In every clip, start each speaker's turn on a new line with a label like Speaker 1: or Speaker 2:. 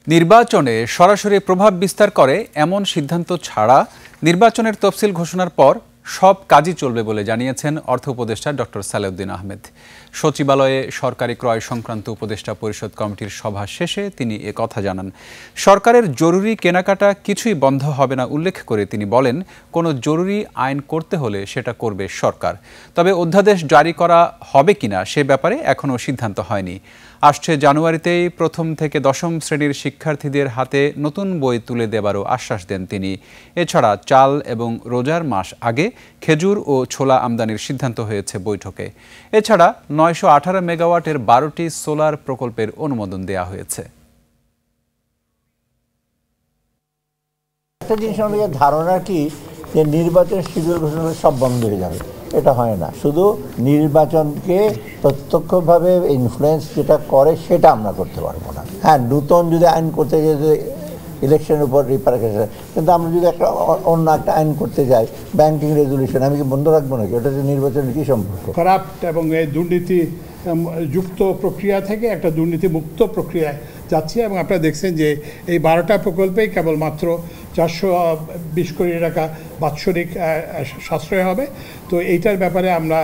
Speaker 1: নির্বাচনে সরাসরি প্রভাব বিস্তার করে এমন সিদ্ধান্ত ছাড়া নির্বাচনের তফসিল ঘোষণার পর সব কাজই চলবে বলে জানিয়েছেন অর্থ উপদেষ্টা ডক্টর সালেউদ্দিন আহমেদ। সচিবালয়ে সরকারি ক্রয় সংক্রান্ত উপদেষ্টা পরিষদ কমিটির সভা শেষে তিনি কথা জানান। সরকারের জরুরি কেনাকাটা কিছুই বন্ধ হবে না উল্লেখ করে তিনি বলেন, কোনো জরুরি আইন করতে হলে সেটা করবে সরকার। তবে অধ্যাদেশ জারি করা হবে কিনা সে ব্যাপারে এখনও সিদ্ধান্ত হয়নি। আসছে জানুয়ারিতেই প্রথম থেকে দশম শ্রেণীর শিক্ষার্থীদের হাতে নতুন বই তুলে দেবারও আশ্বাস দেন তিনি। এছাড়া চাল এবং রোজার মাস আগে খেজুর ও ছোলা আমদানির সিদ্ধান্ত হয়েছে বৈঠকে। এছাড়া 918 মেগাওয়াটের 12টি সোলার প্রকল্পের অনুমোদন দেওয়া হয়েছে।
Speaker 2: একটা জিনিস আমাদের ধারণা কি যে নির্বাচন শিডিউল ঘোষণা সব বন্ধ হয়ে যাবে, এটা হয় না। শুধু নির্বাচনকে প্রত্যক্ষভাবে ইনফ্লুয়েন্স যেটা করে সেটা আমরা করতে পারবো না। হ্যাঁ, নূতন যদি আইন করতে যেতে ইলেকশনের উপর রিপারকেশন, কিন্তু আমরা যদি অন্য একটা আইন করতে যাই ব্যাংকিং রেজুলেশন, আমি কি বন্ধ রাখবো নাকি? ওটা যে নির্বাচনের কী সম্পর্ক?
Speaker 3: খারাপ এবং এই দুর্নীতি যুক্ত প্রক্রিয়া থেকে একটা দুর্নীতি মুক্ত প্রক্রিয়ায় যাচ্ছে। এবং আপনারা দেখছেন যে এই 12টা প্রকল্পেই কেবলমাত্র 420 কোটি টাকা বাৎসরিক সাশ্রয় হবে। তো এইটার ব্যাপারে আমরা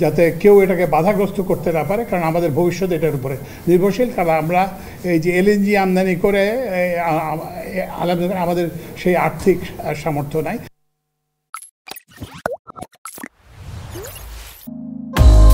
Speaker 3: যাতে কেউ এটাকে বাধাগ্রস্ত করতে না পারে, কারণ আমাদের ভবিষ্যৎ এটার উপরে নির্ভরশীল। কারণ আমরা এই যে এলএনজি আমদানি করে আমাদের সেই আর্থিক সামর্থ্য নাই।